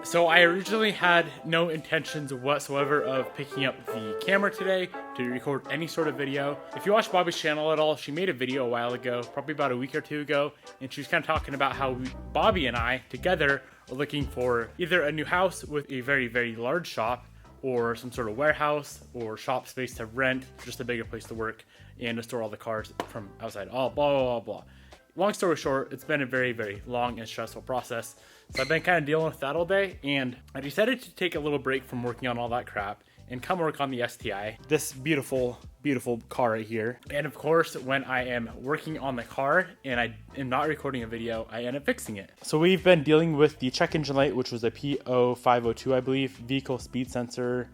So I originally had no intentions whatsoever of picking up the camera today to record any sort of video. If you watch Bobby's channel at all, she made a video a while ago, probably about a week or two ago, and she was kind of talking about how Bobby and I together are looking for either a new house with a very, very large shop, or some sort of warehouse or shop space to rent, just a bigger place to work and to store all the cars from outside. Oh, blah, blah, blah, blah. Long story short, it's been a very, very long and stressful process. So I've been kind of dealing with that all day, and I decided to take a little break from working on all that crap and come work on the STi, this beautiful, beautiful car right here. And of course, when I am working on the car and I am not recording a video, I end up fixing it. So we've been dealing with the check engine light, which was a P0502, I believe, vehicle speed sensor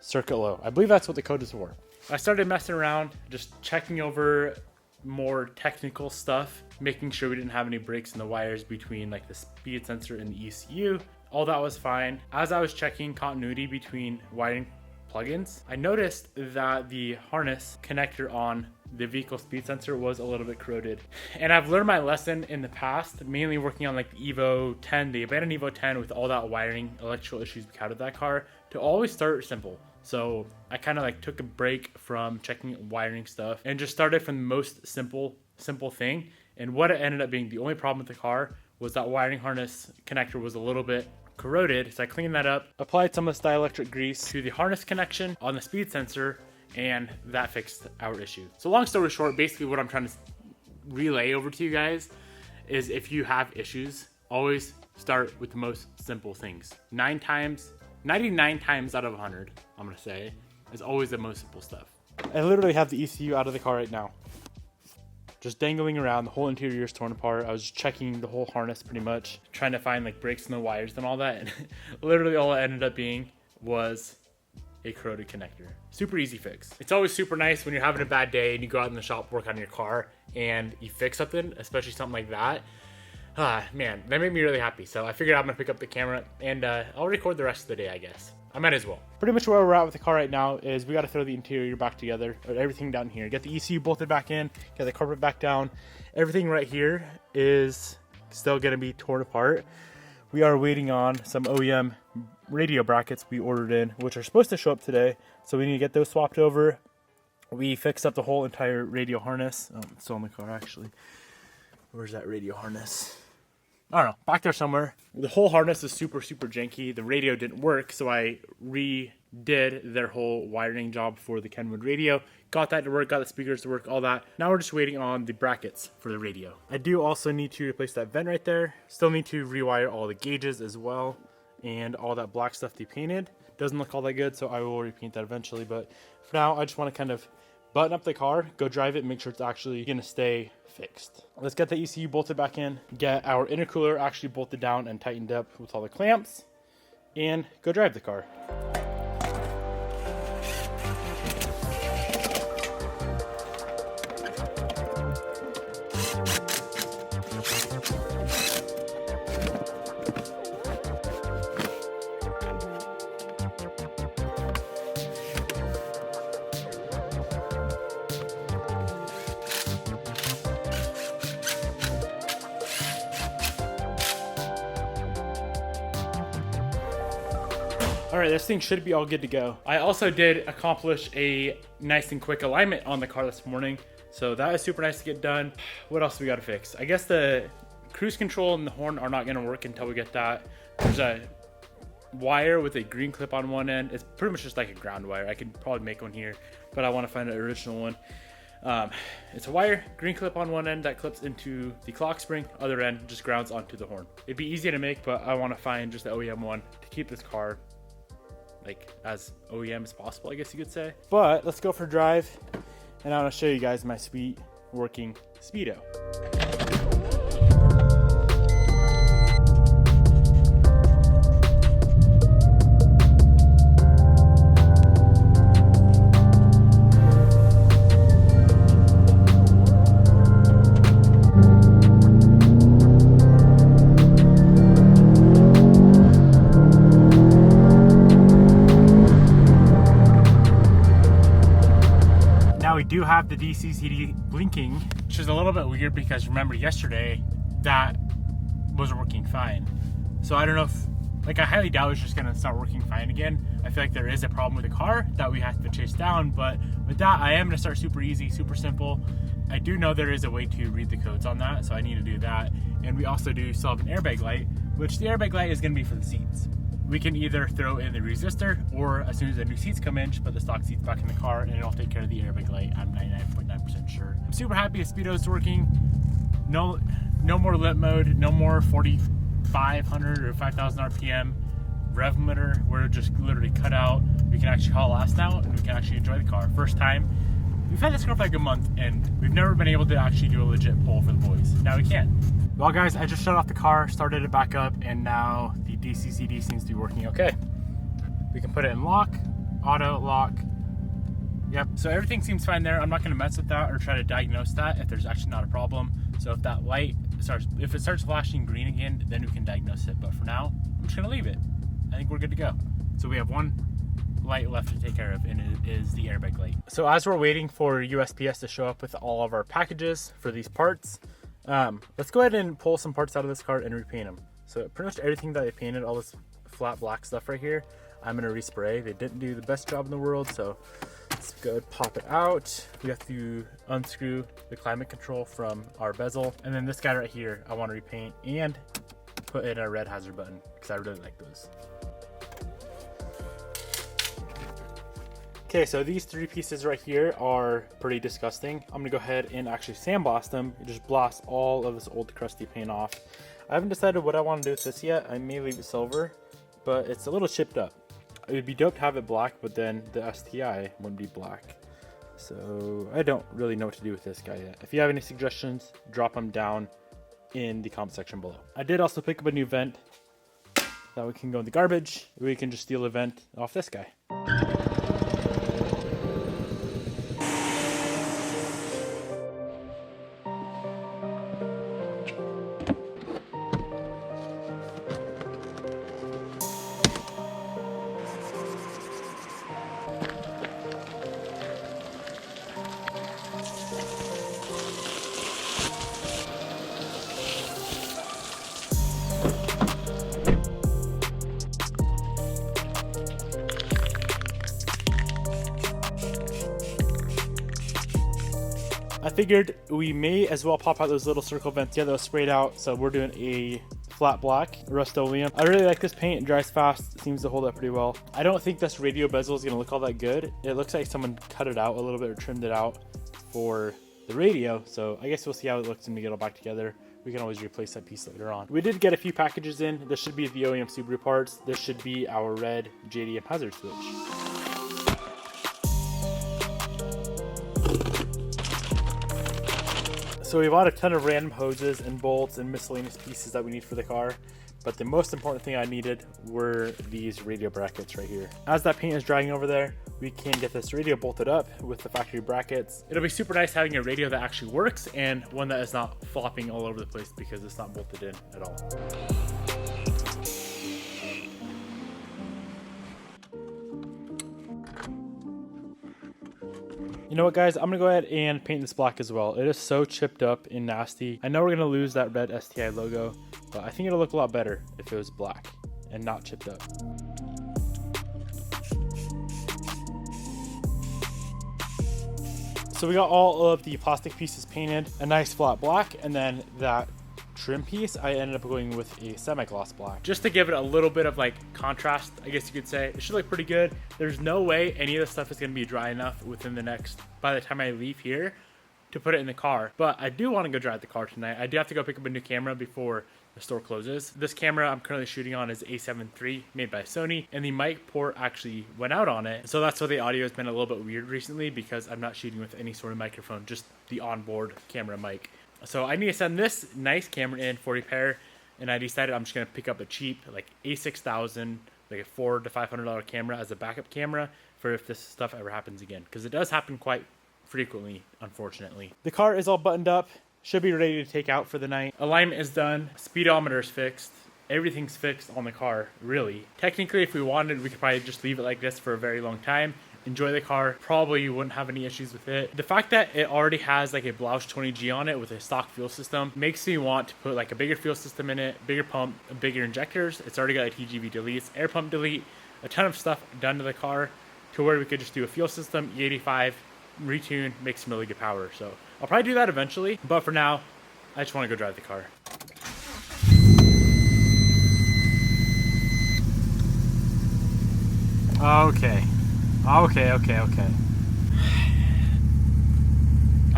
circuit low. I believe that's what the code is for. I started messing around, just checking over more technical stuff, making sure we didn't have any breaks in the wires between like the speed sensor and the ECU. All that was fine. As I was checking continuity between wiring plugins, I noticed that the harness connector on the vehicle speed sensor was a little bit corroded. And I've learned my lesson in the past, mainly working on like the Evo 10, the abandoned Evo 10 with all that wiring, electrical issues we had with that car, to always start simple. So I kind of like took a break from checking wiring stuff and just started from the most simple thing. And what it ended up being, the only problem with the car was that wiring harness connector was a little bit corroded. So I cleaned that up, applied some of the dielectric grease to the harness connection on the speed sensor, and that fixed our issue. So long story short, basically what I'm trying to relay over to you guys is if you have issues, always start with the most simple things. 99 times out of 100, I'm gonna say, is always the most simple stuff. I literally have the ECU out of the car right now, just dangling around. The whole interior is torn apart. I was just checking the whole harness pretty much, trying to find like breaks in the wires and all that, and literally all it ended up being was a corroded connector. Super easy fix. It's always super nice when you're having a bad day and you go out in the shop, work on your car, and you fix something, especially something like that. Man, that made me really happy. So I figured I'm gonna pick up the camera and I'll record the rest of the day, I guess. I might as well. Pretty much where we're at with the car right now is we gotta throw the interior back together, or everything down here. Get the ECU bolted back in, get the carpet back down. Everything right here is still gonna be torn apart. We are waiting on some OEM radio brackets we ordered in, which are supposed to show up today. So we need to get those swapped over. We fixed up the whole entire radio harness. Oh, it's still in the car actually. Where's that radio harness? I don't know, back there somewhere. The whole harness is super, super janky. The radio didn't work, so I redid their whole wiring job for the Kenwood radio. Got that to work, got the speakers to work, all that. Now we're just waiting on the brackets for the radio. I do also need to replace that vent right there. Still need to rewire all the gauges as well, and all that black stuff they painted. Doesn't look all that good, so I will repaint that eventually. But for now, I just want to kind of button up the car, go drive it, and make sure it's actually gonna stay fixed. Let's get the ECU bolted back in, get our intercooler actually bolted down and tightened up with all the clamps, and go drive the car. All right, this thing should be all good to go. I also did accomplish a nice and quick alignment on the car this morning, so that is super nice to get done. What else do we gotta fix? I guess the cruise control and the horn are not gonna work until we get that. There's a wire with a green clip on one end. It's pretty much just like a ground wire. I could probably make one here, but I wanna find an original one. It's a wire, green clip on one end that clips into the clock spring, other end just grounds onto the horn. It'd be easy to make, but I wanna find just the OEM one to keep this car like as OEM as possible, I guess you could say. But let's go for a drive, and I want to show you guys my sweet working Speedo. Do have the DCCD blinking, which is a little bit weird because remember yesterday that was working fine. So I don't know if Like, I highly doubt it's just gonna start working fine again. I feel like there is a problem with the car that we have to chase down, but with that, I am gonna start super easy, super simple. I do know there is a way to read the codes on that, so I need to do that. And we also do still have an airbag light, which the airbag light is gonna be for the seats. We can either throw in the resistor, or as soon as the new seats come in, just put the stock seats back in the car and it'll take care of the airbag light. I'm 99.9% sure. I'm super happy the speedo's working. No more limp mode, no more 4,500 or 5,000 RPM rev limiter. We're just literally cut out. We can actually haul ass now and we can actually enjoy the car. First time. We've had this car for like a month and we've never been able to actually do a legit pull for the boys. Now we can. Well guys, I just shut off the car, started it back up, and now the DCCD seems to be working okay. We can put it in lock, auto, lock. Yep, so everything seems fine there. I'm not gonna mess with that or try to diagnose that if there's actually not a problem. So if that light if it starts flashing green again, then we can diagnose it. But for now, I'm just gonna leave it. I think we're good to go. So we have one light left to take care of, and it is the airbag light. So as we're waiting for USPS to show up with all of our packages for these parts, let's go ahead and pull some parts out of this car and repaint them. So pretty much everything that they painted, all this flat black stuff right here, I'm gonna respray. They didn't do the best job in the world, so let's go ahead and pop it out. We have to unscrew the climate control from our bezel, and then this guy right here I want to repaint and put in a red hazard button because I really like those. Okay, so these three pieces right here are pretty disgusting. I'm gonna go ahead and actually sandblast them and just blast all of this old crusty paint off. I haven't decided what I want to do with this yet. I may leave it silver, but it's a little chipped up. It would be dope to have it black, but then the STi wouldn't be black. So I don't really know what to do with this guy yet. If you have any suggestions, drop them down in the comment section below. I did also pick up a new vent that we can go in the garbage. We can just steal a vent off this guy. I figured we may as well pop out those little circle vents. Yeah, that was sprayed out, so we're doing a flat black Rust-Oleum. I really like this paint. It dries fast. It seems to hold up pretty well. I don't think this radio bezel is going to look all that good. It looks like someone cut it out a little bit or trimmed it out for the radio, so I guess we'll see how it looks when we get it all back together. We can always replace that piece later on. We did get a few packages in. This should be the OEM Subaru parts. This should be our red JDM hazard switch. So we bought a ton of random hoses and bolts and miscellaneous pieces that we need for the car, but the most important thing I needed were these radio brackets right here. As that paint is drying over there, we can get this radio bolted up with the factory brackets. It'll be super nice having a radio that actually works and one that is not flopping all over the place because it's not bolted in at all. You know what guys, I'm gonna go ahead and paint this black as well. It is so chipped up and nasty. I know we're gonna lose that red STi logo, but I think it'll look a lot better if it was black and not chipped up. So we got all of the plastic pieces painted, a nice flat black, and then that trim piece, I ended up going with a semi-gloss black. Just to give it a little bit of like contrast, I guess you could say. It should look pretty good. There's no way any of this stuff is gonna be dry enough within the next, by the time I leave here, to put it in the car. But I do wanna go drive the car tonight. I do have to go pick up a new camera before the store closes. This camera I'm currently shooting on is A7 III made by Sony, and the mic port actually went out on it. So that's why the audio has been a little bit weird recently, because I'm not shooting with any sort of microphone, just the onboard camera mic. So I need to send this nice camera in for repair, and I decided I'm just gonna pick up a cheap like A6000, like a $400 to $500 camera as a backup camera for if this stuff ever happens again, because it does happen quite frequently, unfortunately. The car is all buttoned up, should be ready to take out for the night. Alignment is done, speedometer is fixed, everything's fixed on the car, really. Technically, if we wanted, we could probably just leave it like this for a very long time enjoy the car. Probably you wouldn't have any issues with it. The fact that it already has like a Blausch 20G on it with a stock fuel system makes me want to put like a bigger fuel system in it, bigger pump, bigger injectors. It's already got a TGV deletes, air pump delete, a ton of stuff done to the car to where we could just do a fuel system, E85, retune, make some really good power. So I'll probably do that eventually, but for now, I just want to go drive the car. Okay. I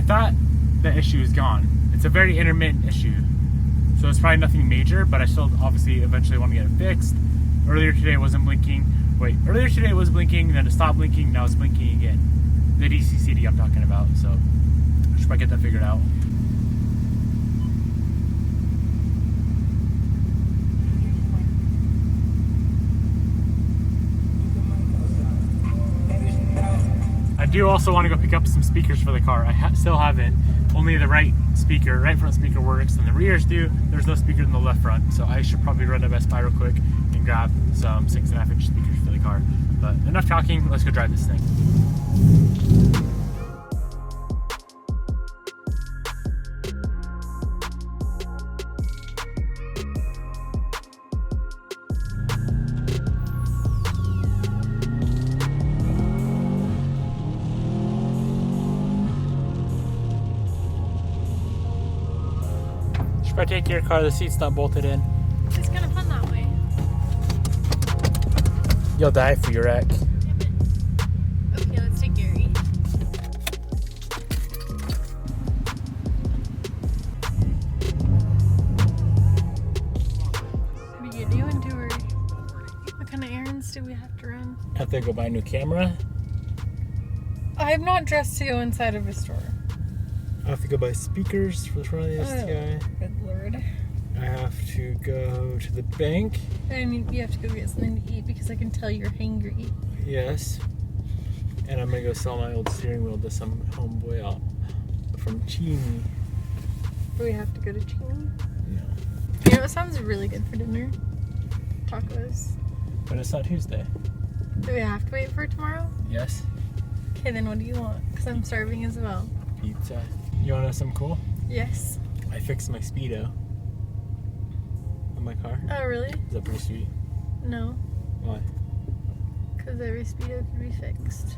thought the issue is gone. It's a very intermittent issue. So it's probably nothing major, but I still obviously eventually want to get it fixed. Earlier today it wasn't blinking. Wait, earlier today it was blinking, then it stopped blinking, now it's blinking again. The DCCD I'm talking about, so I should probably get that figured out. I do also want to go pick up some speakers for the car. I still haven't. Only the right speaker, right front speaker works, and the rears do. There's no speaker in the left front, so I should probably run to Best Buy real quick and grab some 6.5-inch speakers for the car. But enough talking, let's go drive this thing. If I take your car, the seat's not bolted in. It's kind of fun that way. You'll die for your wreck. Okay, let's take Gary. What are you doing to her? What kind of errands do we have to run? Have to go buy a new camera. I'm not dressed to go inside of a store. I have to go buy speakers for the front of the STi. Good lord. I have to go to the bank. I mean, you have to go get something to eat because I can tell you're hangry. Yes. And I'm gonna go sell my old steering wheel to some homeboy out from Chini. Do we have to go to Chile? No. You know what sounds really good for dinner? Tacos. But it's not Tuesday. Do we have to wait for tomorrow? Yes. Okay, then what do you want? Because I'm starving as well. Pizza. You wanna know something cool? Yes. I fixed my speedo on my car. Oh, really? Is that pretty sweet? No. Why? Because every speedo could be fixed.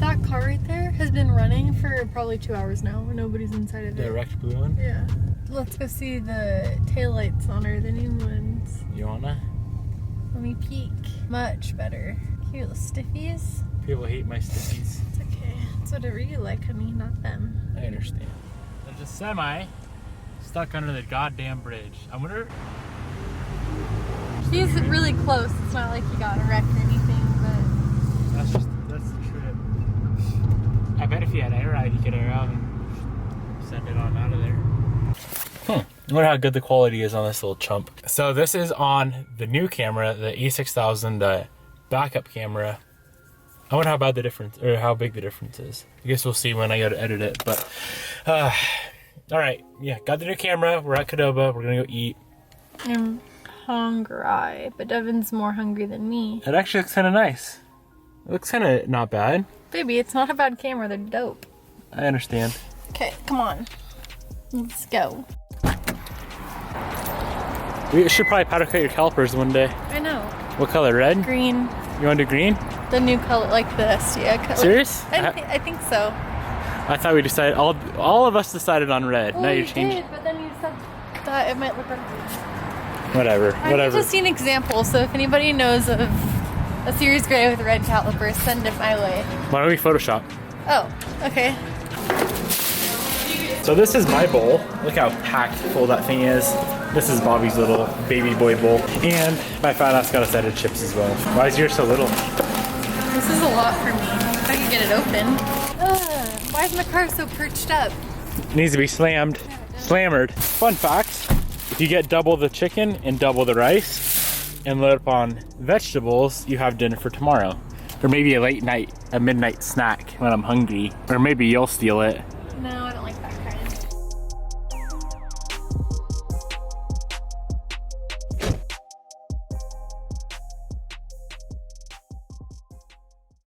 That car right there has been running for probably 2 hours now. Nobody's inside of it. The wrecked blue one? Yeah. Let's go see the taillights on her, the new ones. You wanna? Let me peek. Much better. Cute little stiffies. People hate my stickies. It's okay. It's whatever you like, honey, not them. I understand. There's a semi stuck under the goddamn bridge. I wonder. He's really close. It's not like he got a wreck or anything, but That's the trip. I bet if he had air out, he could air out and send it on out of there. I wonder how good the quality is on this little chump. So this is on the new camera, the A6000, the backup camera. I wonder how bad the difference, or how big the difference is. I guess we'll see when I go to edit it, but all right, yeah, got the new camera. We're at Qdoba. We're gonna go eat. I'm hungry, but Devin's more hungry than me. It actually looks kind of nice. It looks kind of not bad. Baby, it's not a bad camera. They're dope. I understand. Okay, come on. Let's go. We should probably powder coat your calipers one day. I know. What color? Red? Green. You want to do green? The new color, like the STi color. Serious? I think so. I thought we decided, all of us decided on red. Well, now you you're changing. did, but then you said that it might look ugly. Whatever. I need to see an example, so if anybody knows of a series gray with red calipers, send it my way. Why don't we Photoshop? Oh, okay. So this is my bowl. Look how packed full that thing is. This is Bobby's little baby boy bowl. And my fat ass got a side of chips as well. Why is yours so little? This is a lot for me. If I could get it open. Why is my car so perched up? It needs to be slammed. Slammered. Fun fact, if you get double the chicken and double the rice and load up on vegetables, you have dinner for tomorrow. Or maybe a midnight snack when I'm hungry. Or maybe you'll steal it. No, I don't like